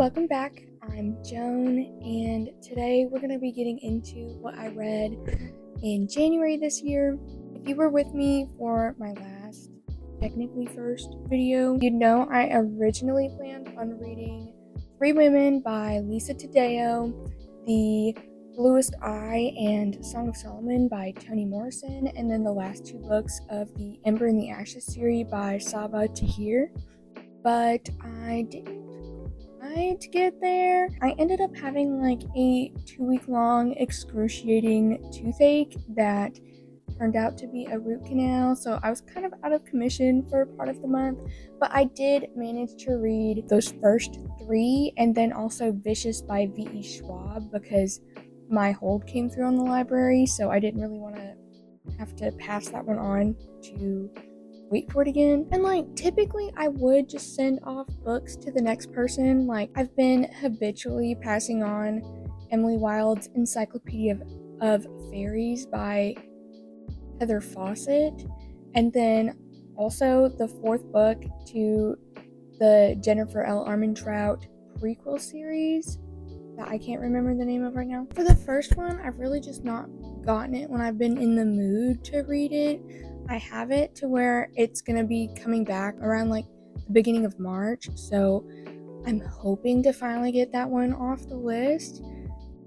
Welcome back. I'm Joan, and today we're going to be getting into what I read in January this year. If you were with me for my last, technically first video, you'd know I originally planned on reading Three Women by Lisa Taddeo, The Bluest Eye and Song of Solomon by Toni Morrison, and then the last two books of the Ember and the Ashes series by Sabaa Tahir. But I didn't quite get there. I ended up having like a 2-week-long excruciating toothache that turned out to be a root canal, so I was kind of out of commission for part of the month, but I did manage to read those first three, and then also Vicious by V.E. Schwab, because my hold came through on the library, so I didn't really want to have to pass that one on to wait for it again. And like typically I would just send off books to the next person. Like I've been habitually passing on Emily Wilde's Encyclopedia of Fairies by Heather Fawcett, and then also the fourth book to the Jennifer L. Armentrout prequel series that I can't remember the name of right now. For the first one, I've really just not gotten it when I've been in the mood to read it. I have it to where it's gonna be coming back around like the beginning of March, so I'm hoping to finally get that one off the list.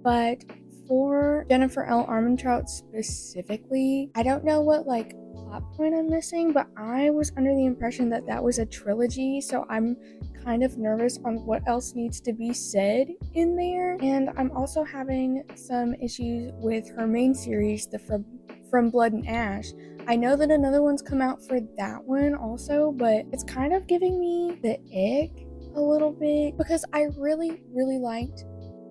But for Jennifer L. Armentrout specifically, I don't know what like plot point I'm missing, but I was under the impression that that was a trilogy, so I'm kind of nervous on what else needs to be said in there. And I'm also having some issues with her main series, the From Blood and Ash. I know that another one's come out for that one also, but it's kind of giving me the ick a little bit, because I really liked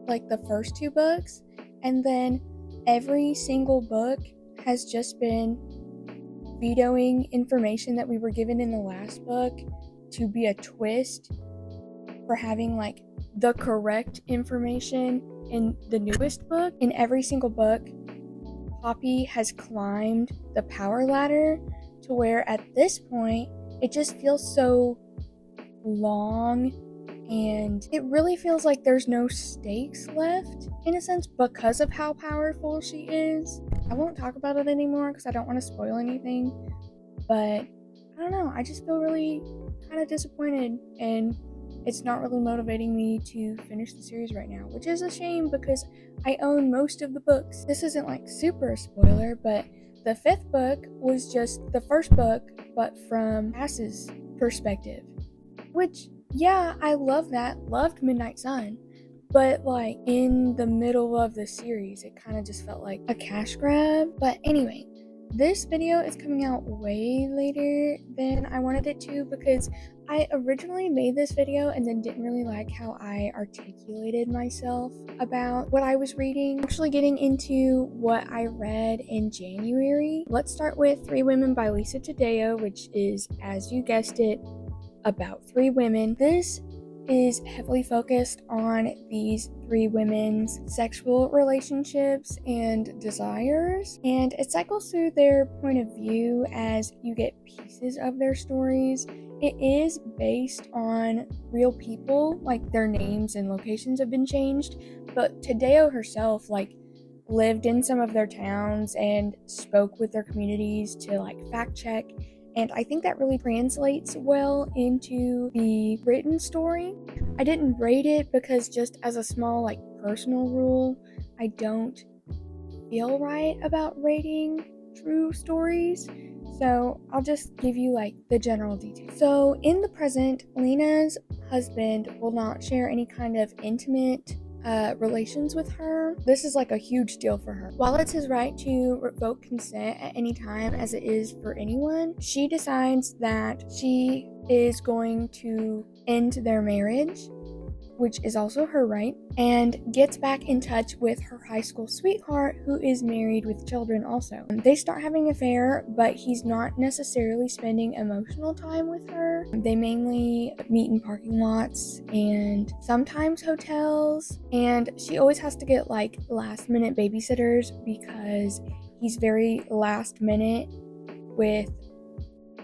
like the first two books, and then every single book has just been vetoing information that we were given in the last book to be a twist for having like the correct information in the newest book. In every single book, Poppy has climbed the power ladder to where at this point it just feels so long, and it really feels like there's no stakes left in a sense because of how powerful she is. I won't talk about it anymore because I don't want to spoil anything, but I don't know, I just feel really kind of disappointed, and it's not really motivating me to finish the series right now, which is a shame because I own most of the books. This isn't like super a spoiler, but the fifth book was just the first book, but from Cass's perspective, which, yeah, I love that. Loved Midnight Sun. But like in the middle of the series, it kind of just felt like a cash grab. But anyway, this video is coming out way later than I wanted it to, because I originally made this video and then didn't really like how I articulated myself about what I was reading. Actually getting into what I read in January, let's start with Three Women by Lisa Taddeo, which is, as you guessed it, about three women. This is heavily focused on these three women's sexual relationships and desires, and it cycles through their point of view as you get pieces of their stories. It is based on real people, like their names and locations have been changed, but Taddeo herself like lived in some of their towns and spoke with their communities to like fact check, and I think that really translates well into the written story. I didn't rate it because, just as a small like personal rule, I don't feel right about rating true stories, so I'll just give you like the general details. So in the present, Lena's husband will not share any kind of intimate relations with her. This is like a huge deal for her. While it's his right to revoke consent at any time, as it is for anyone, she decides that she is going to end their marriage, which is also her right, and gets back in touch with her high school sweetheart who is married with children also. They start having an affair, but he's not necessarily spending emotional time with her. They mainly meet in parking lots and sometimes hotels, and she always has to get like last minute babysitters because he's very last minute with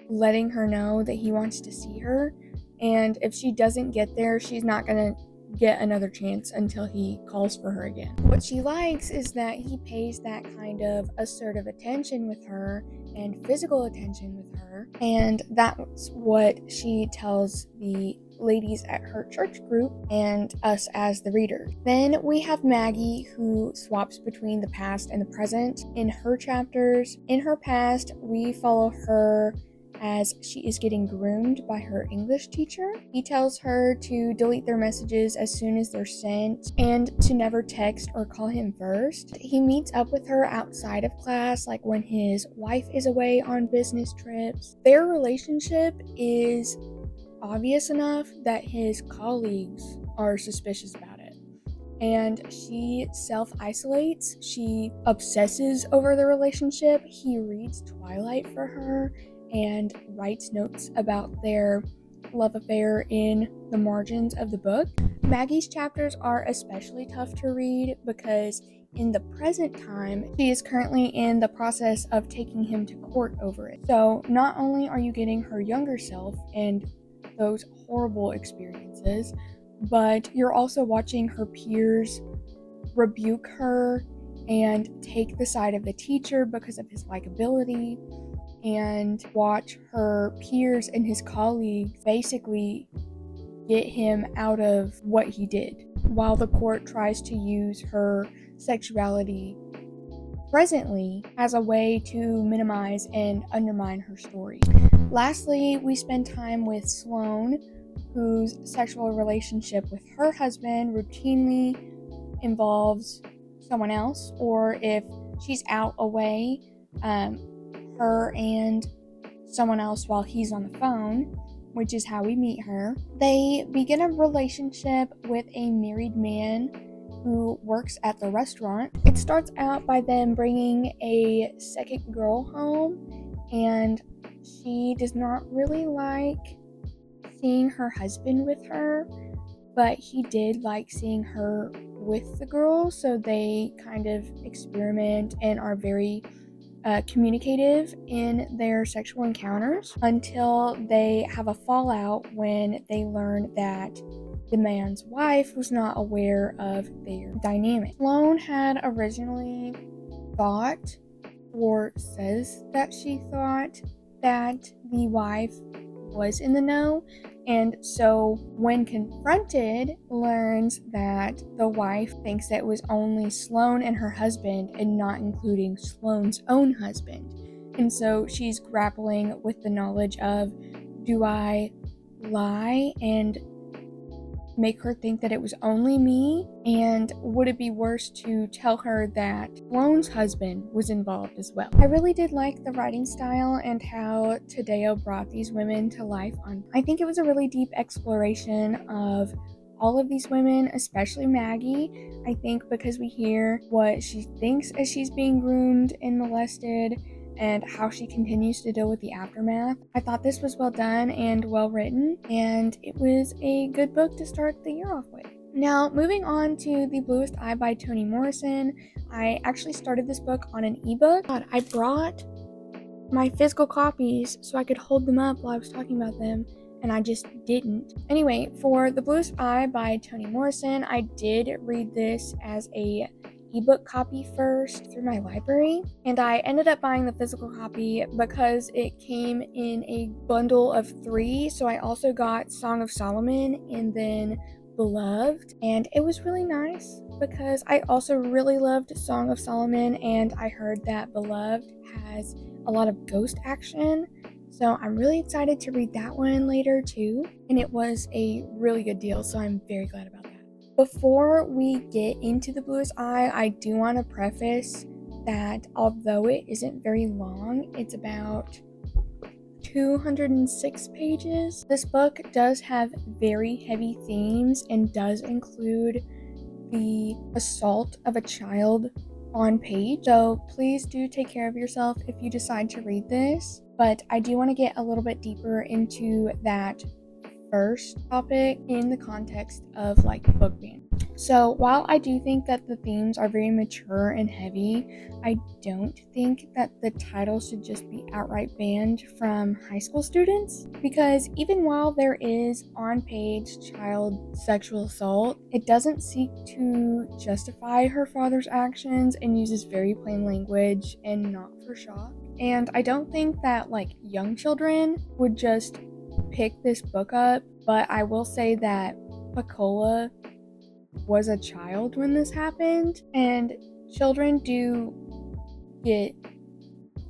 letting her know that he wants to see her, and if she doesn't get there, she's not gonna get another chance until he calls for her again. What she likes is that he pays that kind of assertive attention with her and physical attention with her, and that's what she tells the ladies at her church group and us as the reader. Then we have Maggie, who swaps between the past and the present in her chapters. In her past, we follow her as she is getting groomed by her English teacher. He tells her to delete their messages as soon as they're sent and to never text or call him first. He meets up with her outside of class, like when his wife is away on business trips. Their relationship is obvious enough that his colleagues are suspicious about it. And she self-isolates. She obsesses over the relationship. He reads Twilight for her and writes notes about their love affair in the margins of the book. Maggie's chapters are especially tough to read because in the present time, she is currently in the process of taking him to court over it. So not only are you getting her younger self and those horrible experiences, but you're also watching her peers rebuke her and take the side of the teacher because of his likability, and watch her peers and his colleagues basically get him out of what he did, while the court tries to use her sexuality presently as a way to minimize and undermine her story. Lastly, we spend time with Sloane, whose sexual relationship with her husband routinely involves someone else, or if she's out away, her and someone else while he's on the phone, which is how we meet her. They begin a relationship with a married man who works at the restaurant. It starts out by them bringing a second girl home, and she does not really like seeing her husband with her, but he did like seeing her with the girl, so they kind of experiment and are very communicative in their sexual encounters until they have a fallout when they learn that the man's wife was not aware of their dynamic. Sloane had originally thought, or says that she thought, that the wife was in the know, and so when confronted, learns that the wife thinks that it was only Sloane and her husband and not including Sloane's own husband. And so she's grappling with the knowledge of, do I lie and make her think that it was only me? And would it be worse to tell her that Sloane's husband was involved as well? I really did like the writing style and how Tadeo brought these women to life on. I think it was a really deep exploration of all of these women, especially Maggie. I think because we hear what she thinks as she's being groomed and molested, and how she continues to deal with the aftermath. I thought this was well done and well written, and it was a good book to start the year off with. Now, moving on to The Bluest Eye by Toni Morrison. I actually started this book on an ebook. I brought my physical copies so I could hold them up while I was talking about them, and I just didn't. Anyway, for The Bluest Eye by Toni Morrison, I did read this as a ebook copy first through my library, and I ended up buying the physical copy because it came in a bundle of 3. So I also got Song of Solomon and then Beloved, and it was really nice because I also really loved Song of Solomon, and I heard that Beloved has a lot of ghost action. So I'm really excited to read that one later too, and it was a really good deal, so I'm very glad about that. Before we get into The Bluest Eye, I do want to preface that although it isn't very long, it's about 206 pages. This book does have very heavy themes and does include the assault of a child on page. So please do take care of yourself if you decide to read this. But I do want to get a little bit deeper into that first topic in the context of like book ban. So while I do think that the themes are very mature and heavy, I don't think that the title should just be outright banned from high school students, because even while there is on-page child sexual assault, it doesn't seek to justify her father's actions and uses very plain language and not for shock. And I don't think that young children would just pick this book up, but I will say that Pecola was a child when this happened, and children do get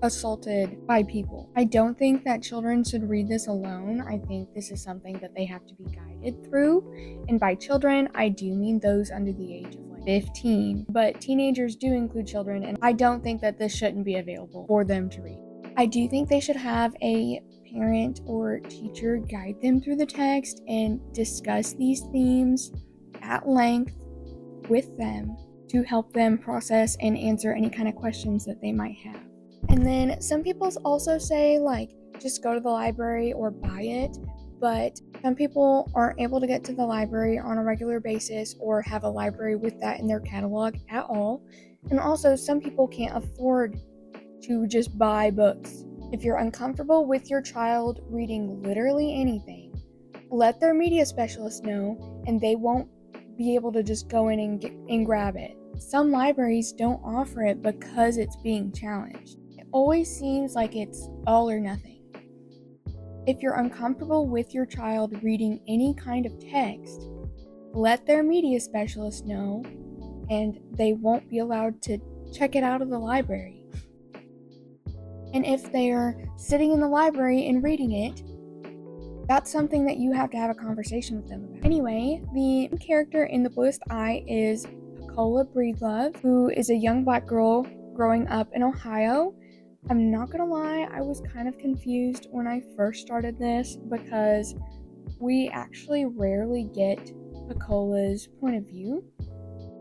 assaulted by people. I don't think that children should read this alone. I think this is something that they have to be guided through. And by children, I do mean those under the age of 15. But teenagers do include children, and I don't think that this shouldn't be available for them to read. I do think they should have a parent or teacher guide them through the text and discuss these themes at length with them to help them process and answer any kind of questions that they might have. And then some people also say just go to the library or buy it, but some people aren't able to get to the library on a regular basis or have a library with that in their catalog at all. And also some people can't afford to just buy books. If you're uncomfortable with your child reading literally anything, let their media specialist know, and they won't be able to just go in and grab it. Some libraries don't offer it because it's being challenged. It always seems like it's all or nothing. If you're uncomfortable with your child reading any kind of text, let their media specialist know, and they won't be allowed to check it out of the library. And if they're sitting in the library and reading it, that's something that you have to have a conversation with them about. Anyway, the character in The Bluest Eye is Pecola Breedlove, who is a young black girl growing up in Ohio. I'm not gonna lie, I was kind of confused when I first started this because we actually rarely get Pecola's point of view,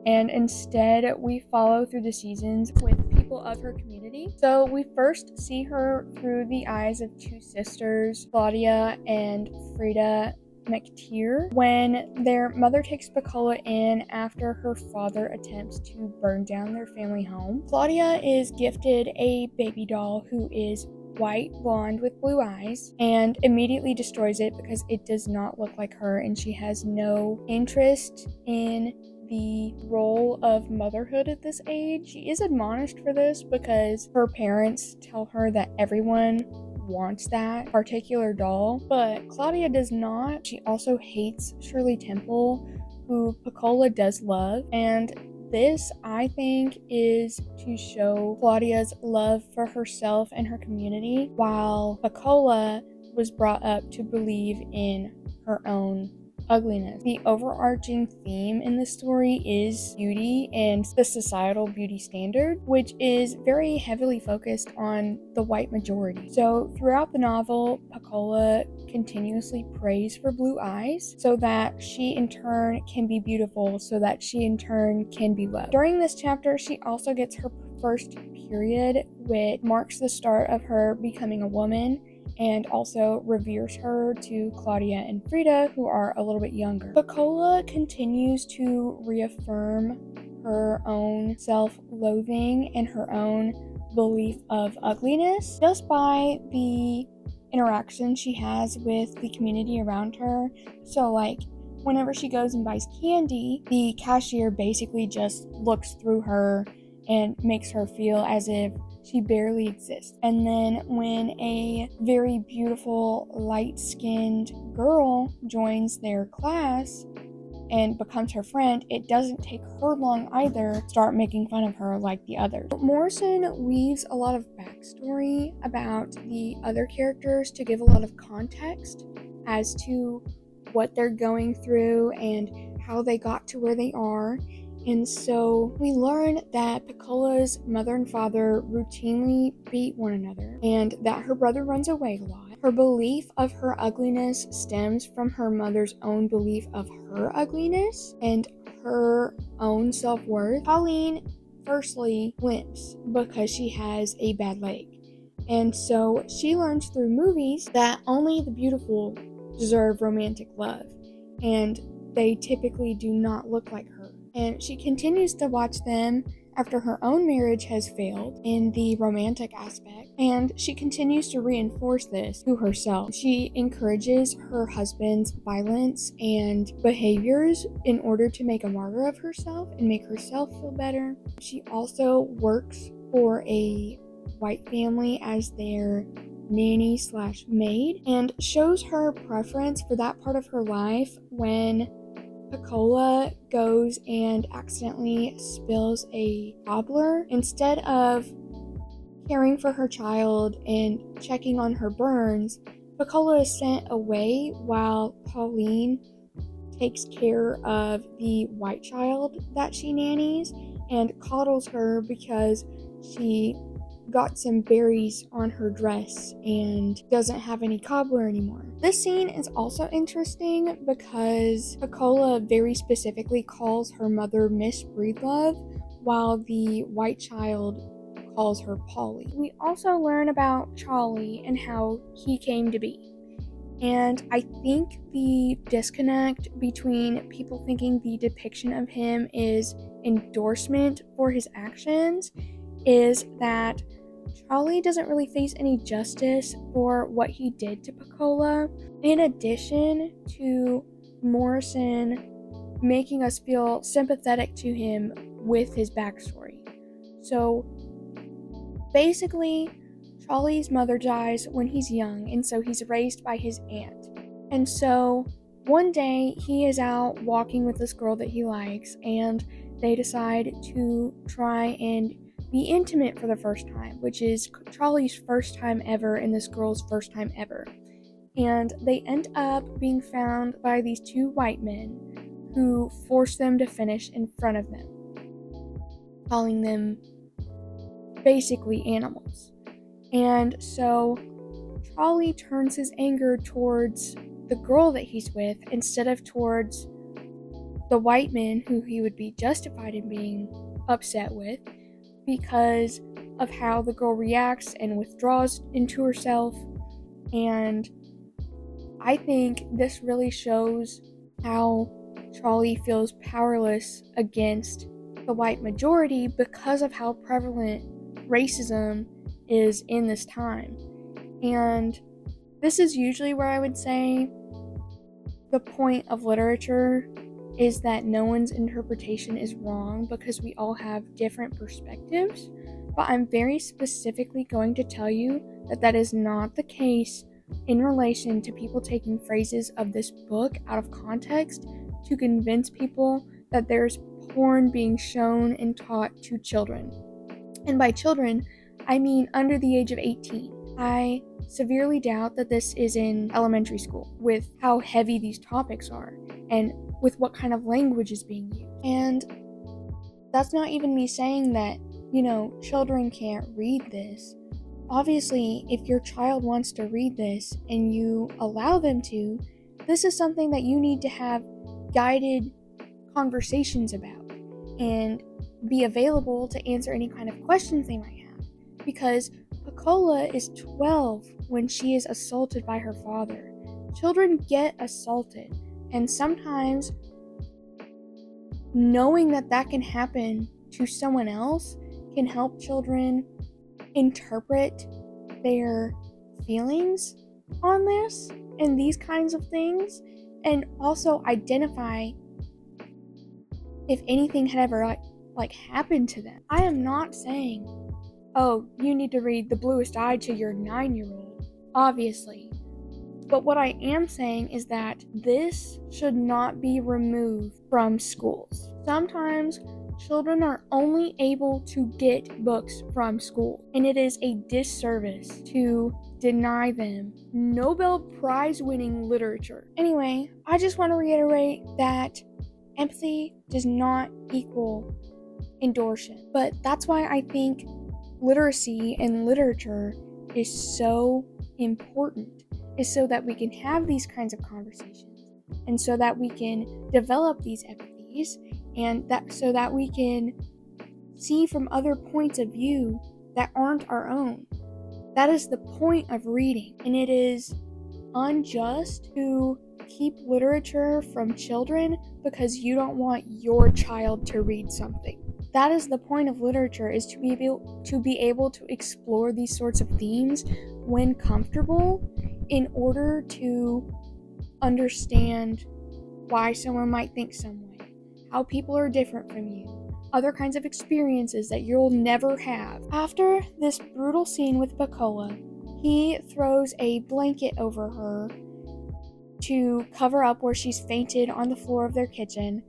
and instead we follow through the seasons with people of her community. So we first see her through the eyes of two sisters, Claudia and Frida McTeer, when their mother takes Pecola in after her father attempts to burn down their family home. Claudia is gifted a baby doll who is white blonde with blue eyes and immediately destroys it because it does not look like her, and she has no interest in the role of motherhood at this age. She is admonished for this because her parents tell her that everyone wants that particular doll, but Claudia does not. She also hates Shirley Temple, who Pecola does love, and this, I think, is to show Claudia's love for herself and her community, while Pecola was brought up to believe in her own ugliness. The overarching theme in the story is beauty and the societal beauty standard, which is very heavily focused on the white majority. So throughout the novel, Pecola continuously prays for blue eyes so that she in turn can be beautiful, so that she in turn can be loved. During this chapter, she also gets her first period, which marks the start of her becoming a woman, and also reveres her to Claudia and Frida, who are a little bit younger. Pecola continues to reaffirm her own self-loathing and her own belief of ugliness just by the interaction she has with the community around her. So whenever she goes and buys candy, the cashier basically just looks through her and makes her feel as if she barely exists. And then when a very beautiful, light-skinned girl joins their class and becomes her friend, it doesn't take her long either to start making fun of her like the others. Morrison weaves a lot of backstory about the other characters to give a lot of context as to what they're going through and how they got to where they are. And so we learn that Pecola's mother and father routinely beat one another, and that her brother runs away a lot. Her belief of her ugliness stems from her mother's own belief of her ugliness and her own self-worth. Pauline firstly limps because she has a bad leg. And so she learns through movies that only the beautiful deserve romantic love, and they typically do not look like her. And she continues to watch them after her own marriage has failed in the romantic aspect, and she continues to reinforce this to herself. She encourages her husband's violence and behaviors in order to make a martyr of herself and make herself feel better. She also works for a white family as their nanny slash maid and shows her preference for that part of her life when Pecola goes and accidentally spills a cobbler. Instead of caring for her child and checking on her burns, Pecola is sent away while Pauline takes care of the white child that she nannies and coddles her because she got some berries on her dress and doesn't have any cobbler anymore. This scene is also interesting because Pecola very specifically calls her mother Miss Breedlove while the white child calls her Polly. We also learn about Charlie and how he came to be. And I think the disconnect between people thinking the depiction of him is endorsement for his actions is that Charlie doesn't really face any justice for what he did to Pecola, in addition to Morrison making us feel sympathetic to him with his backstory. So basically, Charlie's mother dies when he's young, and so he's raised by his aunt. And so one day he is out walking with this girl that he likes, and they decide to try and be intimate for the first time, which is Charlie's first time ever and this girl's first time ever. And they end up being found by these two white men who force them to finish in front of them, calling them basically animals. And so Charlie turns his anger towards the girl that he's with instead of towards the white men who he would be justified in being upset with, because of how the girl reacts and withdraws into herself. And I think this really shows how Charlie feels powerless against the white majority because of how prevalent racism is in this time. And this is usually where I would say the point of literature is that no one's interpretation is wrong because we all have different perspectives, but I'm very specifically going to tell you that that is not the case in relation to people taking phrases of this book out of context to convince people that there's porn being shown and taught to children. And by children, I mean under the age of 18. I severely doubt that this is in elementary school with how heavy these topics are and with what kind of language is being used. And that's not even me saying that, children can't read this. Obviously, if your child wants to read this and you allow them to, this is something that you need to have guided conversations about and be available to answer any kind of questions they might have. Because Pecola is 12 when she is assaulted by her father. Children get assaulted, and sometimes knowing that that can happen to someone else can help children interpret their feelings on this and these kinds of things, and also identify if anything had ever happened to them. I am not saying, oh, you need to read The Bluest Eye to your 9-year-old, obviously. But what I am saying is that this should not be removed from schools. Sometimes children are only able to get books from school, and it is a disservice to deny them Nobel Prize-winning literature. Anyway, I just want to reiterate that empathy does not equal endorsement, but that's why I think literacy and literature is so important, is so that we can have these kinds of conversations and so that we can develop these empathies and that so that we can see from other points of view that aren't our own. That is the point of reading, and it is unjust to keep literature from children because you don't want your child to read something. That is the point of literature, is to be able to explore these sorts of themes when comfortable, in order to understand why someone might think some way, how people are different from you, other kinds of experiences that you'll never have. After this brutal scene with Pecola, he throws a blanket over her to cover up where she's fainted on the floor of their kitchen,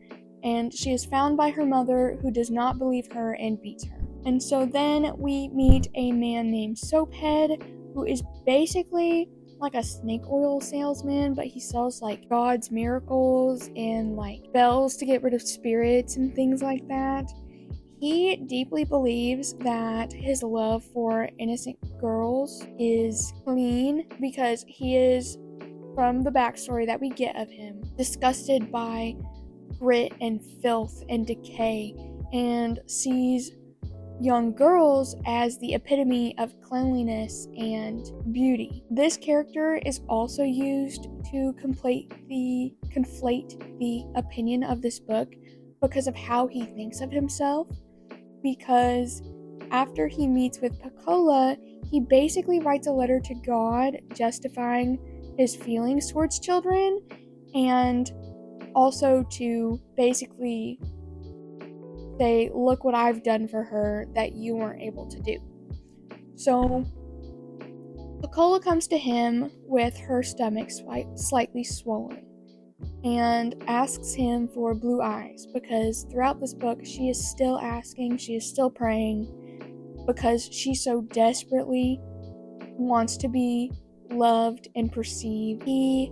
and she is found by her mother, who does not believe her and beats her. And so then we meet a man named Soaphead, who is basically like a snake oil salesman, but he sells like God's miracles and like bells to get rid of spirits and things like that. He deeply believes that his love for innocent girls is clean, because he is, from the backstory that we get of him, disgusted by grit and filth and decay, and sees young girls as the epitome of cleanliness and beauty. This character is also used to conflate the opinion of this book because of how he thinks of himself, because after he meets with Pecola, he basically writes a letter to God justifying his feelings towards children, and also to basically say, look what I've done for her that you weren't able to do. So Pecola comes to him with her stomach slightly swollen and asks him for blue eyes, because throughout this book she is still asking, she is still praying, because she so desperately wants to be loved and perceived. He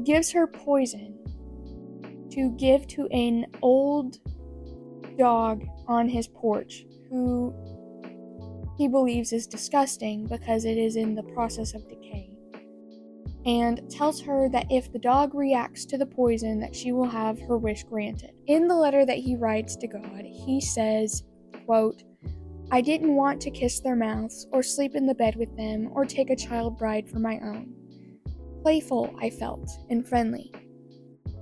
gives her poison to give to an old dog on his porch, who he believes is disgusting because it is in the process of decay, and tells her that if the dog reacts to the poison, that she will have her wish granted. In the letter that he writes to God, he says, quote, "I didn't want to kiss their mouths, or sleep in the bed with them, or take a child bride for my own. Playful, I felt, and friendly.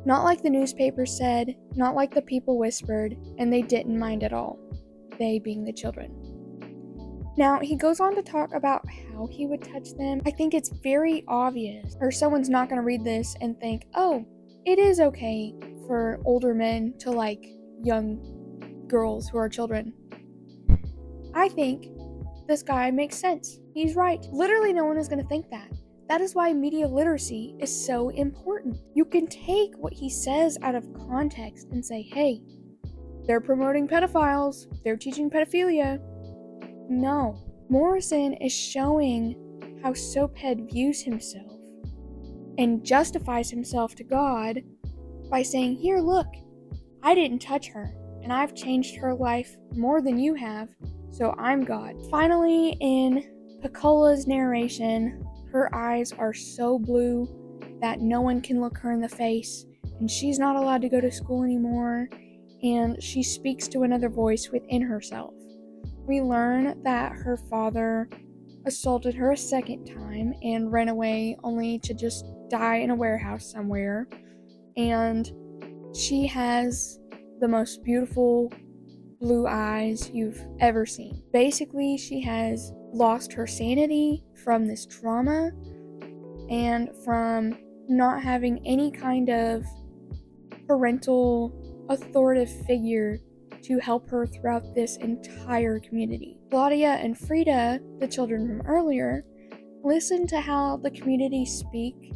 Not like the newspaper said, not like the people whispered, and they didn't mind at all. They being the children." Now, he goes on to talk about how he would touch them. I think it's very obvious, or someone's not going to read this and think, oh, it is okay for older men to like young girls who are children. I think this guy makes sense. He's right. Literally no one is going to think that. That is why media literacy is so important. You can take what he says out of context and say, hey, they're promoting pedophiles, they're teaching pedophilia. No. Morrison is showing how Soaphead views himself and justifies himself to God by saying, here, look, I didn't touch her, and I've changed her life more than you have, so I'm God. Finally, in Pecola's narration, her eyes are so blue that no one can look her in the face, and she's not allowed to go to school anymore, and she speaks to another voice within herself. We learn that her father assaulted her a second time and ran away, only to just die in a warehouse somewhere, and she has the most beautiful blue eyes you've ever seen. Basically, she has lost her sanity from this trauma and from not having any kind of parental authoritative figure to help her throughout this entire community. Claudia and Frida, the children from earlier, listen to how the community speaks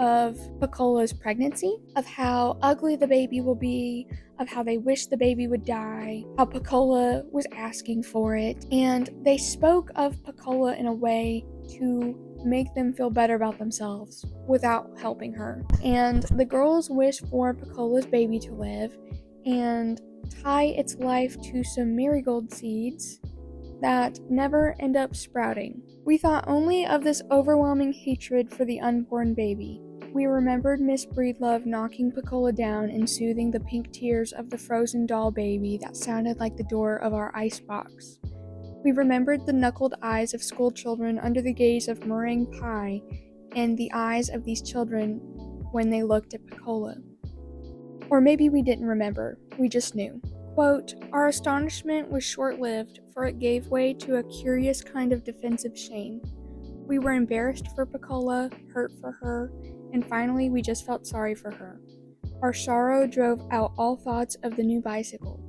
of Pecola's pregnancy, of how ugly the baby will be, of how they wish the baby would die, how Pecola was asking for it, and they spoke of Pecola in a way to make them feel better about themselves without helping her. And the girls wish for Pecola's baby to live and tie its life to some marigold seeds that never end up sprouting. We thought only of this overwhelming hatred for the unborn baby. We remembered Miss Breedlove knocking Pecola down and soothing the pink tears of the frozen doll baby that sounded like the door of our icebox. We remembered the knuckled eyes of school children under the gaze of meringue pie, in the eyes of these children when they looked at Pecola. Or maybe we didn't remember, we just knew. Quote, "Our astonishment was short-lived, for it gave way to a curious kind of defensive shame. We were embarrassed for Pecola, hurt for her, and finally we just felt sorry for her. Our sorrow drove out all thoughts of the new bicycle,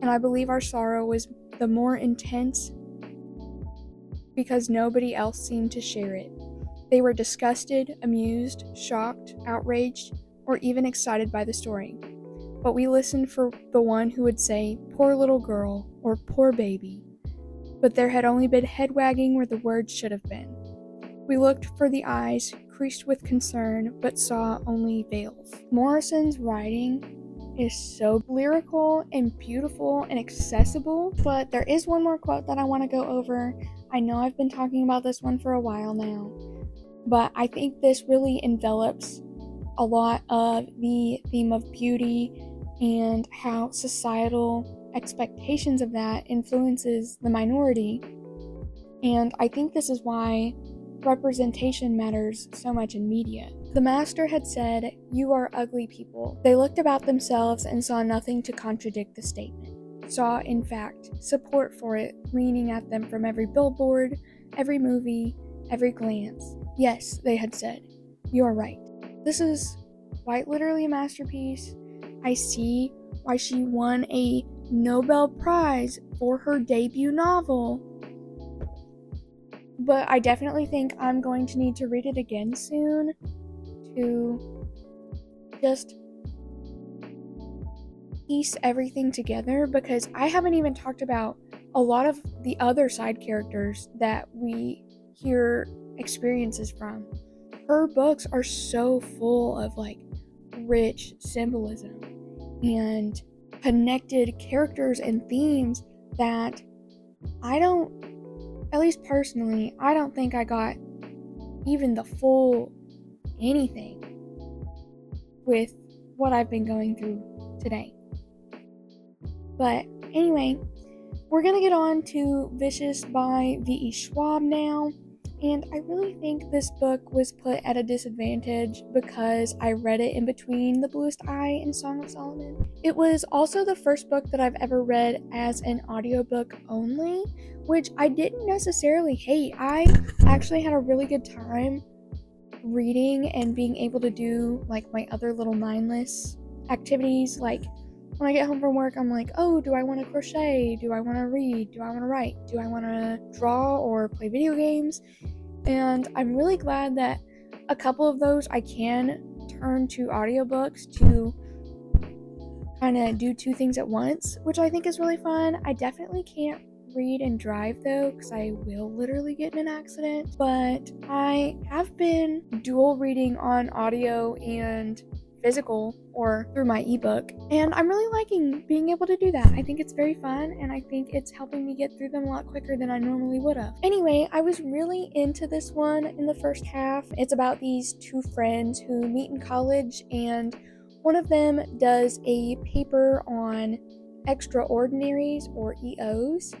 and I believe our sorrow was the more intense because nobody else seemed to share it. They were disgusted, amused, shocked, outraged, or even excited by the story. But we listened for the one who would say, 'Poor little girl,' or 'Poor baby.' But there had only been head wagging where the words should have been. We looked for the eyes, creased with concern, but saw only veils." Morrison's writing is so lyrical and beautiful and accessible, but there is one more quote that I want to go over. I know I've been talking about this one for a while now, but I think this really envelops a lot of the theme of beauty and how societal expectations of that influences the minority. And I think this is why representation matters so much in media. The master had said, "You are ugly people." They looked about themselves and saw nothing to contradict the statement. Saw, in fact, support for it leaning at them from every billboard, every movie, every glance. "Yes," they had said, "you are right. This is quite literally a masterpiece. I see why she won a Nobel Prize for her debut novel." But I definitely think I'm going to need to read it again soon to just piece everything together, because I haven't even talked about a lot of the other side characters that we hear experiences from. Her books are so full of rich symbolism and connected characters and themes that at least personally, I don't think I got even the full anything with what I've been going through today. But anyway, we're gonna get on to Vicious by V.E. Schwab now. And I really think this book was put at a disadvantage because I read it in between The Bluest Eye and Song of Solomon. It was also the first book that I've ever read as an audiobook only, which I didn't necessarily hate. I actually had a really good time reading and being able to do my other little mindless activities. Like when I get home from work, I'm like, oh, do I want to crochet? Do I want to read? Do I want to write? Do I want to draw or play video games? And I'm really glad that a couple of those I can turn to audiobooks to kind of do two things at once, which I think is really fun. I definitely can't read and drive though, because I will literally get in an accident, but I have been dual reading on audio and physical or through my ebook, and I'm really liking being able to do that. I think it's very fun, and I think it's helping me get through them a lot quicker than I normally would have. Anyway, I was really into this one in the first half. It's about these two friends who meet in college, and one of them does a paper on extraordinaries, or EOs,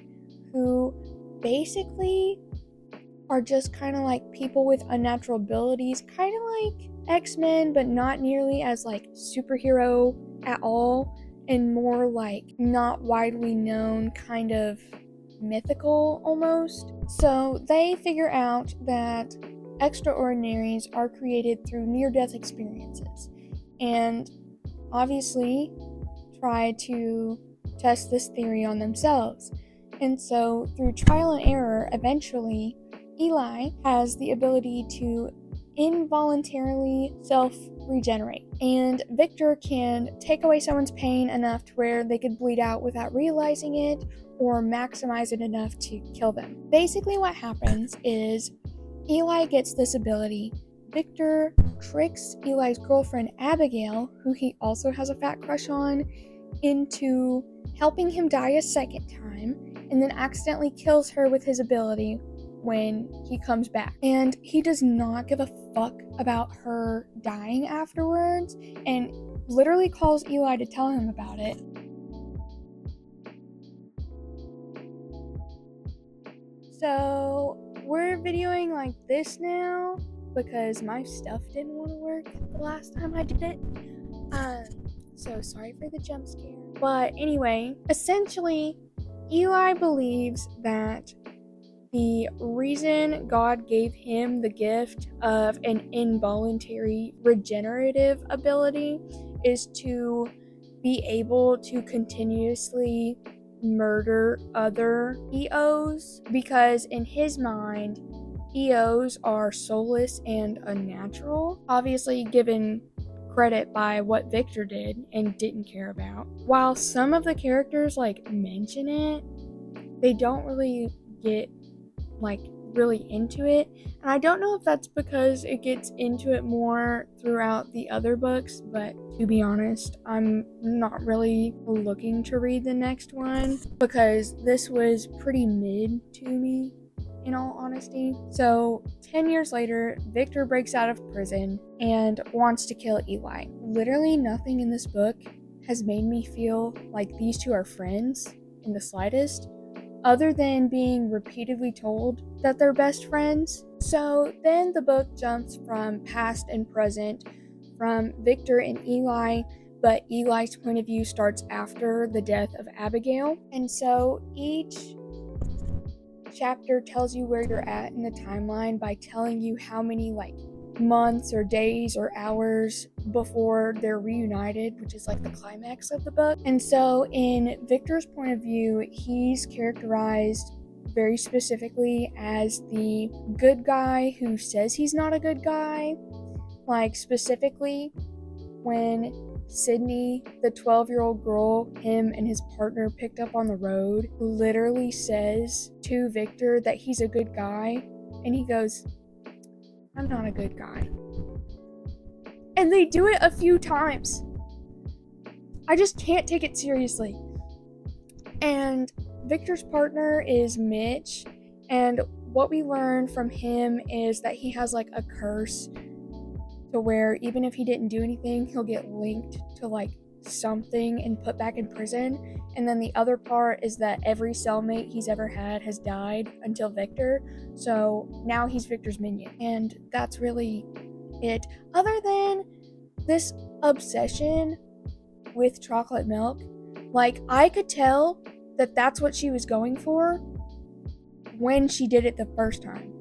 who basically are just kind of like people with unnatural abilities, kind of like X-Men, but not nearly as superhero at all, and more not widely known, kind of mythical almost. So they figure out that extraordinaries are created through near-death experiences, and obviously try to test this theory on themselves. And so through trial and error, eventually Eli has the ability to involuntarily self-regenerate, and Victor can take away someone's pain enough to where they could bleed out without realizing it, or maximize it enough to kill them. Basically what happens is Eli gets this ability. Victor tricks Eli's girlfriend Abigail, who he also has a fat crush on, into helping him die a second time, and then accidentally kills her with his ability when he comes back. And he does not give a fuck about her dying afterwards, and literally calls Eli to tell him about it. So we're videoing like this now, because my stuff didn't want to work the last time I did it. So sorry for the jump scare. But anyway, essentially, Eli believes that the reason God gave him the gift of an involuntary regenerative ability is to be able to continuously murder other EOs, because in his mind, EOs are soulless and unnatural, obviously given credit by what Victor did and didn't care about. While some of the characters mention it, they don't really get really into it, and I don't know if that's because it gets into it more throughout the other books, but to be honest, I'm not really looking to read the next one because this was pretty mid to me, in all honesty. So 10 years later, Victor breaks out of prison and wants to kill Eli. Literally nothing in this book has made me feel like these two are friends in the slightest, other than being repeatedly told that they're best friends. So then the book jumps from past and present, from Victor and Eli, but Eli's point of view starts after the death of Abigail. And so each chapter tells you where you're at in the timeline by telling you how many months or days or hours before they're reunited, which is the climax of the book. And so in Victor's point of view, he's characterized very specifically as the good guy who says he's not a good guy. Specifically when Sydney, the 12-year-old girl him and his partner picked up on the road, literally says to Victor that he's a good guy, and he goes, "I'm not a good guy." And they do it a few times. I just can't take it seriously. And Victor's partner is Mitch, and what we learn from him is that he has a curse to where even if he didn't do anything, he'll get linked to something and put back in prison. And then the other part is that every cellmate he's ever had has died until Victor, so now he's Victor's minion. And that's really it, other than this obsession with chocolate milk. I could tell that that's what she was going for when she did it the first time.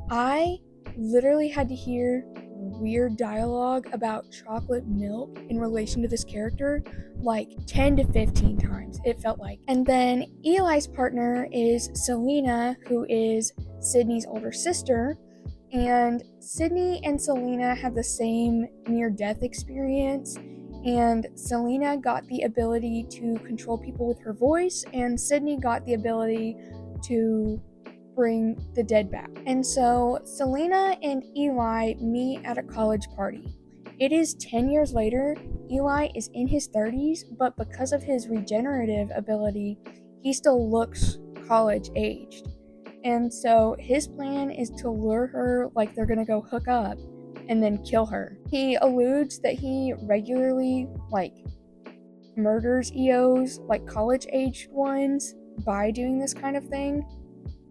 I literally had to hear weird dialogue about chocolate milk in relation to this character 10 to 15 times, it felt like. And then Eli's partner is Selena, who is Sydney's older sister, and Sydney and Selena had the same near-death experience, and Selena got the ability to control people with her voice, and Sydney got the ability to bring the dead back. And so Selena and Eli meet at a college party. It is 10 years later. Eli is in his 30s, but because of his regenerative ability, he still looks college aged. And so his plan is to lure her like they're gonna go hook up and then kill her. He alludes that he regularly murders EOs, college aged ones, by doing this kind of thing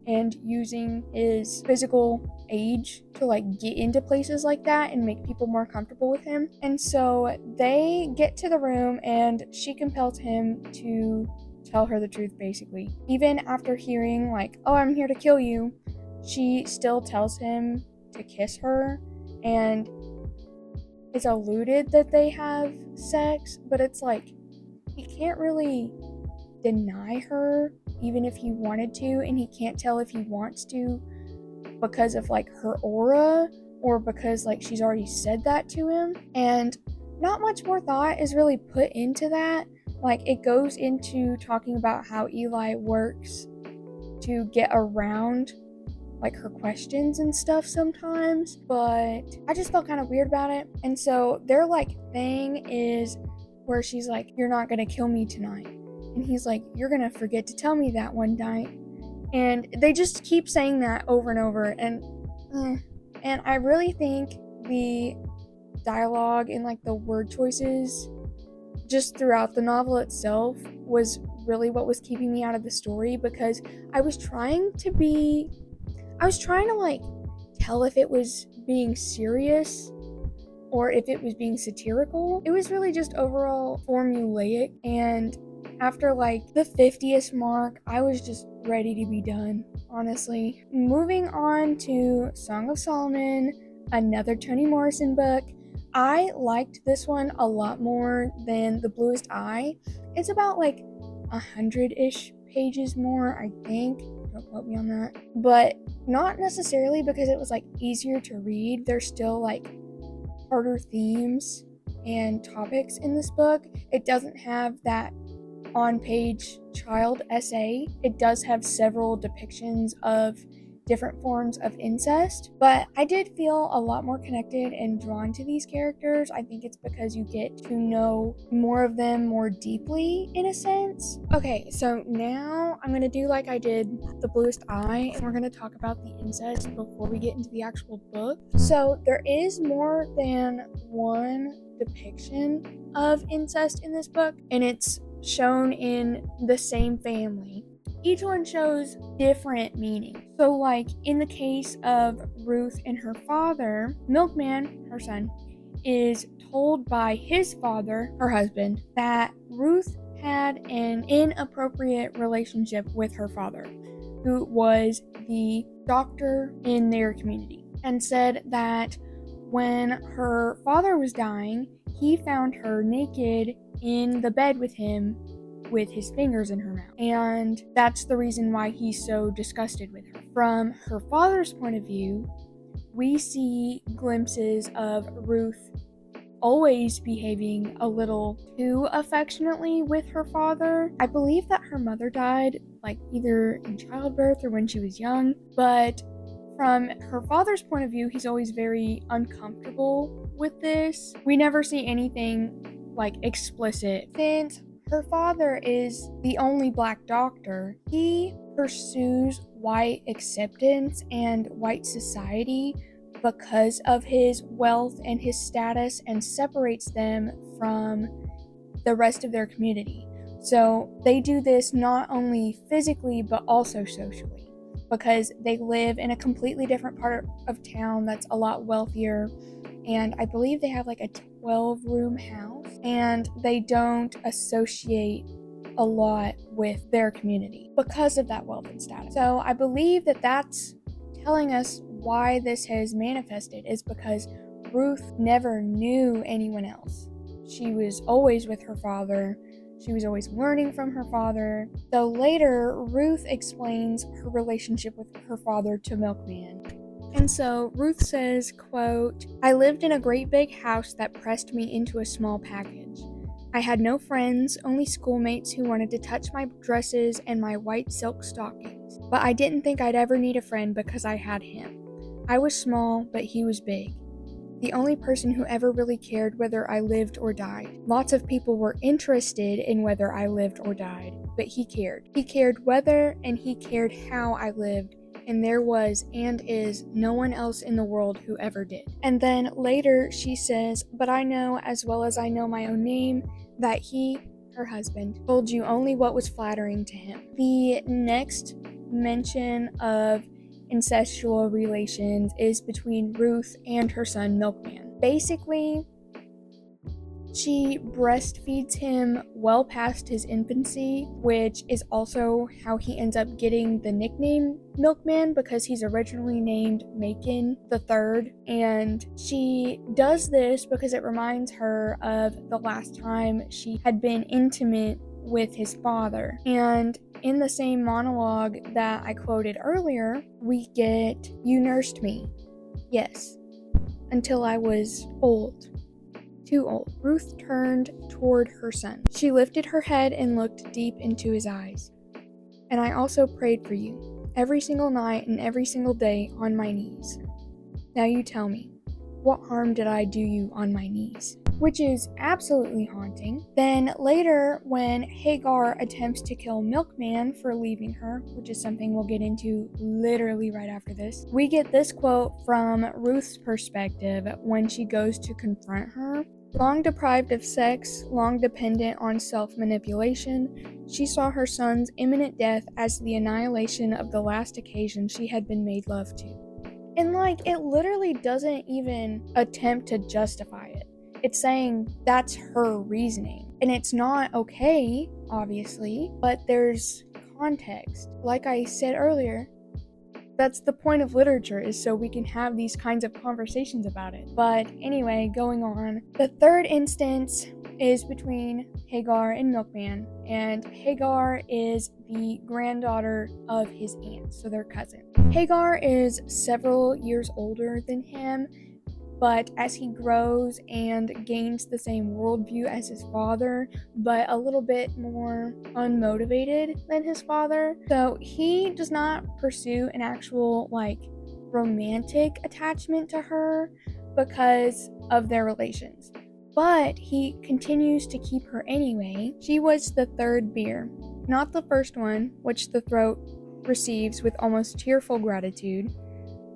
and using his physical age to get into places like that and make people more comfortable with him. And so they get to the room and she compels him to tell her the truth, basically. Even after hearing oh, I'm here to kill you, she still tells him to kiss her, and it's alluded that they have sex, but it's he can't really deny her even if he wanted to, and he can't tell if he wants to because of her aura or because she's already said that to him. And not much more thought is really put into that. It goes into talking about how Eli works to get around her questions and stuff sometimes, but I just felt kind of weird about it. And so their thing is where she's "You're not gonna kill me tonight," and he's "You're gonna forget to tell me that one night." And they just keep saying that over and over, and I really think the dialogue and the word choices just throughout the novel itself was really what was keeping me out of the story, because I was trying to tell if it was being serious or if it was being satirical. It was really just overall formulaic, and after like the 50th mark, I was just ready to be done, honestly. Moving on to Song of Solomon, another Toni Morrison book. I liked this one a lot more than The Bluest Eye. It's about like 100-ish pages more, I think. Don't quote me on that. But not necessarily because it was like easier to read. There's still like harder themes and topics in this book. It doesn't have that on-page child essay. It does have several depictions of different forms of incest, but I did feel a lot more connected and drawn to these characters. I think it's because you get to know more of them more deeply, in a sense. Okay, so now I'm gonna do like I did The Bluest Eye, and we're gonna talk about the incest before we get into the actual book. So there is more than one depiction of incest in this book, and it's shown in the same family. Each one shows different meanings. So like in the case of Ruth and her father, Milkman, her son, is told by his father, her husband, that Ruth had an inappropriate relationship with her father, who was the doctor in their community, and said that when her father was dying, he found her naked in the bed with him with his fingers in her mouth. And that's the reason why he's so disgusted with her. From her father's point of view, we see glimpses of Ruth always behaving a little too affectionately with her father. I believe that her mother died like either in childbirth or when she was young, but from her father's point of view, he's always very uncomfortable with this. We never see anything like explicit. Since her father is the only black doctor, he pursues white acceptance and white society because of his wealth and his status, and separates them from the rest of their community. So they do this not only physically but also socially, because they live in a completely different part of town that's a lot wealthier, and I believe they have like a 12-room house, and they don't associate a lot with their community because of that wealth and status. So I believe that that's telling us why this has manifested, is because Ruth never knew anyone else. She was always with her father. She was always learning from her father. So later, Ruth explains her relationship with her father to Milkman. And so Ruth says, quote, "I lived in a great big house that pressed me into a small package. I had no friends, only schoolmates who wanted to touch my dresses and my white silk stockings. But I didn't think I'd ever need a friend because I had him. I was small, but he was big. The only person who ever really cared whether I lived or died. Lots of people were interested in whether I lived or died, but he cared. He cared whether, and he cared how I lived, and there was and is no one else in the world who ever did." And then later she says, "But I know, as well as I know my own name, that he," her husband, "told you only what was flattering to him." The next mention of incestual relations is between Ruth and her son Milkman. Basically, she breastfeeds him well past his infancy, which is also how he ends up getting the nickname Milkman, because he's originally named Macon III. And she does this because it reminds her of the last time she had been intimate with his father. And in the same monologue that I quoted earlier, we get, "You nursed me. Yes. Until I was old. Too old." Ruth turned toward her son. She lifted her head and looked deep into his eyes. "And I also prayed for you, every single night and every single day on my knees. Now you tell me, what harm did I do you on my knees?" Which is absolutely haunting. Then later, when Hagar attempts to kill Milkman for leaving her, which is something we'll get into literally right after this, we get this quote from Ruth's perspective when she goes to confront her. "Long deprived of sex, long dependent on self-manipulation, she saw her son's imminent death as the annihilation of the last occasion she had been made love to. And like, it literally doesn't even attempt to justify it. It's saying that's her reasoning. And it's not okay, obviously, but there's context. Like I said earlier, that's the point of literature, is so we can have these kinds of conversations about it. But anyway, going on. The third instance is between Hagar and Milkman, and Hagar is the granddaughter of his aunt, so they're cousins. Hagar is several years older than him, but as he grows and gains the same worldview as his father, but a little bit more unmotivated than his father. So he does not pursue an actual, like, romantic attachment to her because of their relations. But he continues to keep her anyway. She was the third beer, not the first one, which the throat receives with almost tearful gratitude,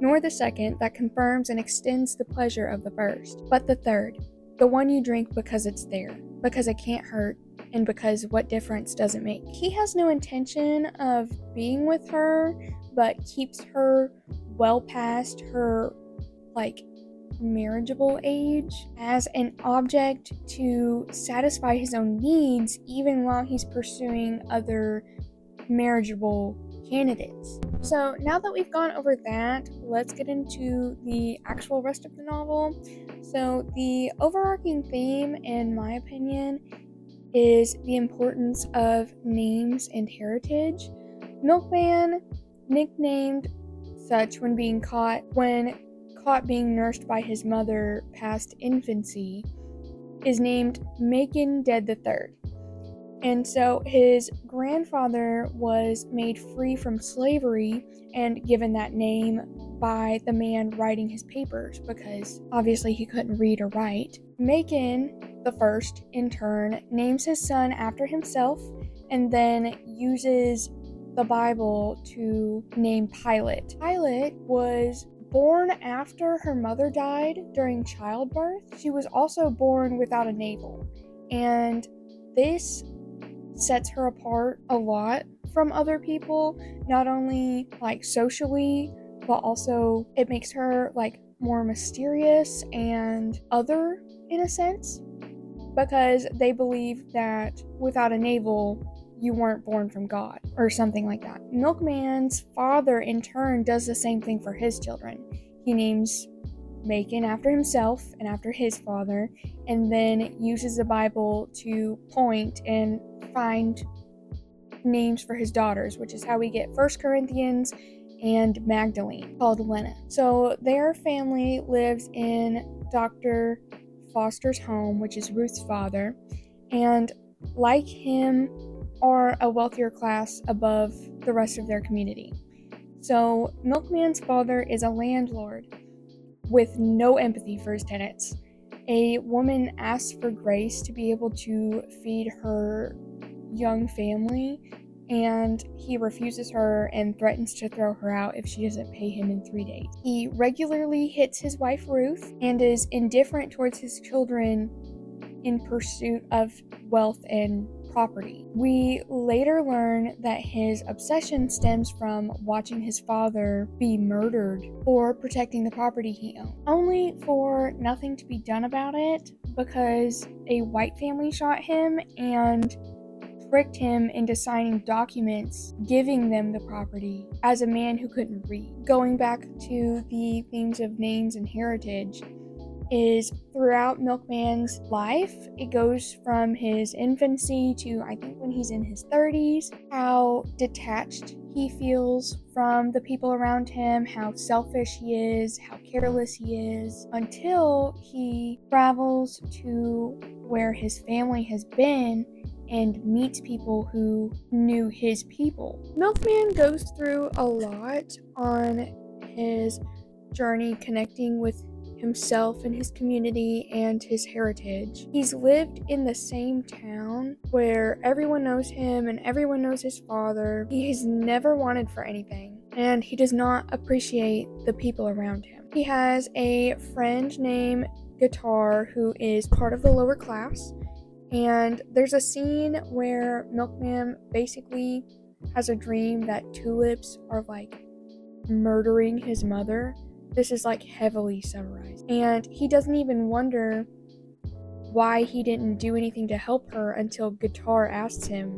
nor the second that confirms and extends the pleasure of the first, but the third, the one you drink because it's there, because it can't hurt, and because what difference does it make? He has no intention of being with her, but keeps her well past her, like, marriageable age as an object to satisfy his own needs, even while he's pursuing other marriageable candidates. So now that we've gone over that, let's get into the actual rest of the novel. So the overarching theme, in my opinion, is the importance of names and heritage. Milkman, nicknamed such when caught being nursed by his mother past infancy, is named Macon Dead the Third. And so his grandfather was made free from slavery and given that name by the man writing his papers, because obviously he couldn't read or write. Macon the first, in turn, names his son after himself and then uses the Bible to name Pilate. Pilate was born after her mother died during childbirth. She was also born without a navel, and this sets her apart a lot from other people, not only like socially, but also it makes her like more mysterious and other in a sense, because they believe that without a navel you weren't born from God or something like that. Milkman's father in turn does the same thing for his children. He names Macon after himself and after his father, and then uses the Bible to point and find names for his daughters, which is how we get 1 Corinthians and Magdalene, called Lena. So their family lives in Dr. Foster's home, which is Ruth's father, and like him are a wealthier class above the rest of their community. So Milkman's father is a landlord with no empathy for his tenants. A woman asks for grace to be able to feed her young family, and he refuses her and threatens to throw her out if she doesn't pay him in 3 days. He regularly hits his wife Ruth and is indifferent towards his children in pursuit of wealth and property. We later learn that his obsession stems from watching his father be murdered for protecting the property he owned, only for nothing to be done about it because a white family shot him and tricked him into signing documents giving them the property as a man who couldn't read. Going back to the themes of names and heritage, is throughout Milkman's life, it goes from his infancy to I think when he's in his 30s, how detached he feels from the people around him, how selfish he is, how careless he is, until he travels to where his family has been and meets people who knew his people. Milkman goes through a lot on his journey connecting with himself and his community and his heritage. He's lived in the same town where everyone knows him and everyone knows his father. He has never wanted for anything, and he does not appreciate the people around him. He has a friend named Guitar who is part of the lower class, and there's a scene where Milkman basically has a dream that tulips are like murdering his mother, This is like heavily summarized. And he doesn't even wonder why he didn't do anything to help her until Guitar asks him,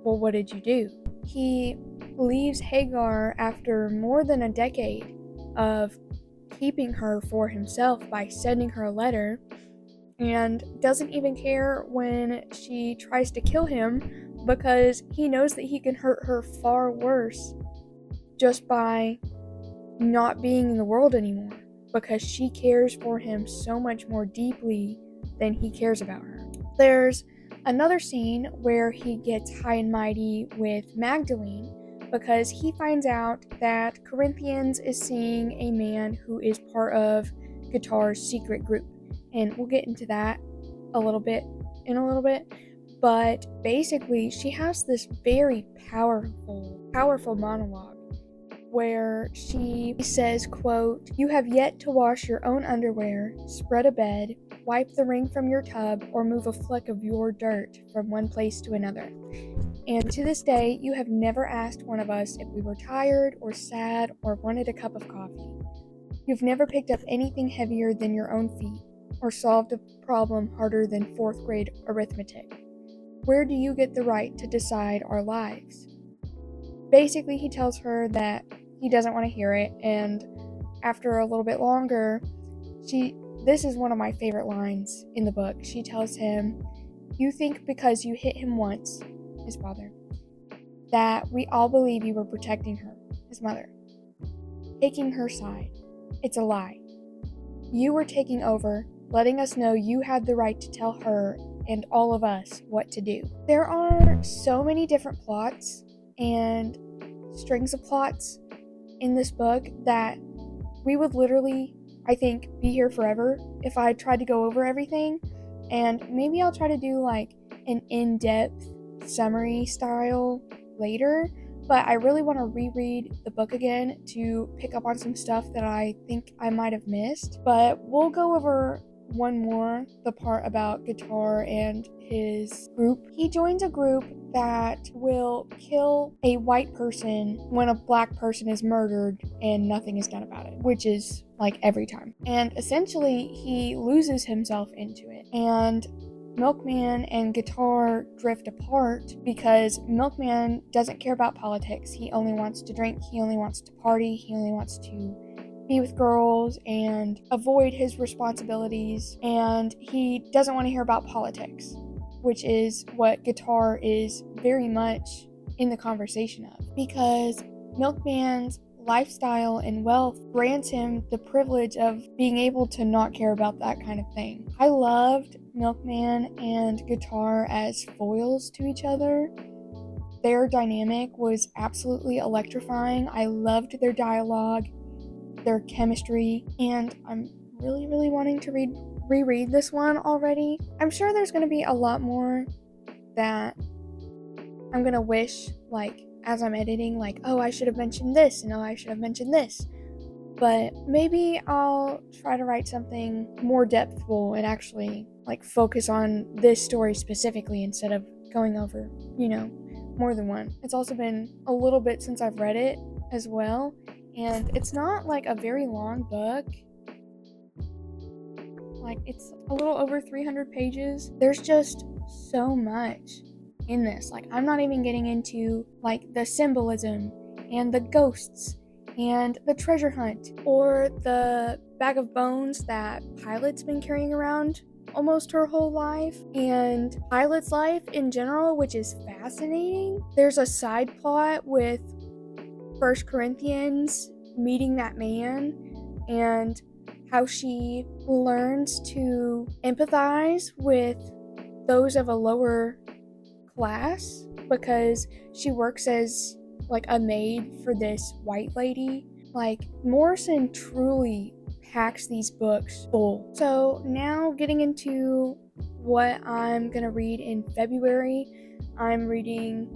well, what did you do? He leaves Hagar after more than a decade of keeping her for himself by sending her a letter, and doesn't even care when she tries to kill him because he knows that he can hurt her far worse just by not being in the world anymore, because she cares for him so much more deeply than he cares about her. There's another scene where he gets high and mighty with Magdalene because he finds out that Corinthians is seeing a man who is part of Guitar's secret group. And we'll get into that in a little bit. But basically, she has this very powerful monologue where she says, quote, "You have yet to wash your own underwear, spread a bed, wipe the ring from your tub, or move a fleck of your dirt from one place to another. And to this day, you have never asked one of us if we were tired or sad or wanted a cup of coffee. You've never picked up anything heavier than your own feet or solved a problem harder than fourth grade arithmetic. Where do you get the right to decide our lives?" Basically, he tells her that he doesn't want to hear it, and after a little bit longer, this is one of my favorite lines in the book. She tells him, "You think because you hit him once," his father, "that we all believe you were protecting her," his mother, "taking her side. It's a lie. You were taking over, letting us know you had the right to tell her and all of us what to do." There are so many different plots and strings of plots in this book that we would literally, I think, be here forever if I tried to go over everything. And maybe I'll try to do like an in-depth summary style later, but I really want to reread the book again to pick up on some stuff that I think I might have missed. But we'll go over one more, the part about Guitar and his group. He joins a group that will kill a white person when a black person is murdered and nothing is done about it, which is like every time. And essentially, he loses himself into it. And Milkman and Guitar drift apart because Milkman doesn't care about politics. He only wants to drink, he only wants to party, he only wants to be with girls and avoid his responsibilities, and he doesn't want to hear about politics, which is what Guitar is very much in the conversation of, because Milkman's lifestyle and wealth grants him the privilege of being able to not care about that kind of thing. I loved Milkman and Guitar as foils to each other. Their dynamic was absolutely electrifying. I loved their dialogue, their chemistry, and I'm really wanting to reread this one already. I'm sure there's going to be a lot more that I'm going to wish, like, as I'm editing, like, oh, I should have mentioned this, and oh, I should have mentioned this. But maybe I'll try to write something more depthful and actually, like, focus on this story specifically instead of going over, more than one. It's also been a little bit since I've read it as well, and it's not like a very long book. Like, it's a little over 300 pages. There's just so much in this. Like, I'm not even getting into like the symbolism and the ghosts and the treasure hunt or the bag of bones that Pilot's been carrying around almost her whole life, and Pilot's life in general, which is fascinating. There's a side plot with First Corinthians meeting that man and how she learns to empathize with those of a lower class because she works as like a maid for this white lady. Like, Morrison truly packs these books full. So now getting into what I'm gonna read in February, I'm reading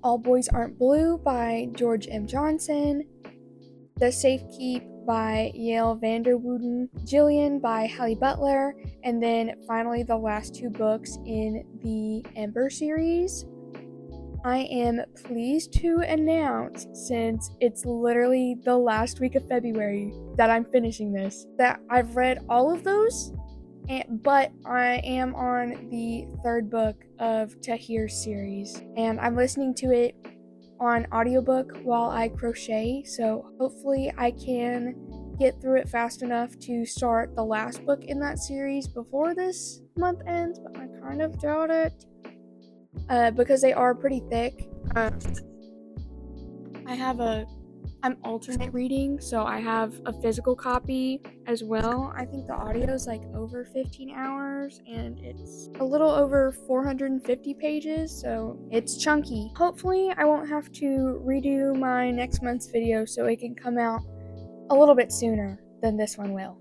All Boys Aren't Blue by George M. Johnson, The Safekeep by Yael Vanderwooden, Jillian by Hallie Butler, and then finally the last two books in the Ember series. I am pleased to announce, since it's literally the last week of February that I'm finishing this, that I've read all of those, but I am on the third book of Tahir's series, and I'm listening to it on audiobook while I crochet, so hopefully I can get through it fast enough to start the last book in that series before this month ends, but I kind of doubt it, because they are pretty thick. I'm alternate reading, so I have a physical copy as well. I think the audio is like over 15 hours and it's a little over 450 pages, so it's chunky. Hopefully I won't have to redo my next month's video so it can come out a little bit sooner than this one will.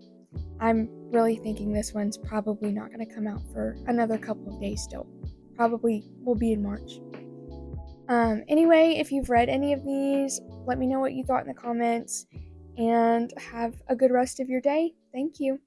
I'm really thinking this one's probably not going to come out for another couple of days still. Probably will be in March. Anyway, if you've read any of these, let me know what you thought in the comments, and have a good rest of your day. Thank you.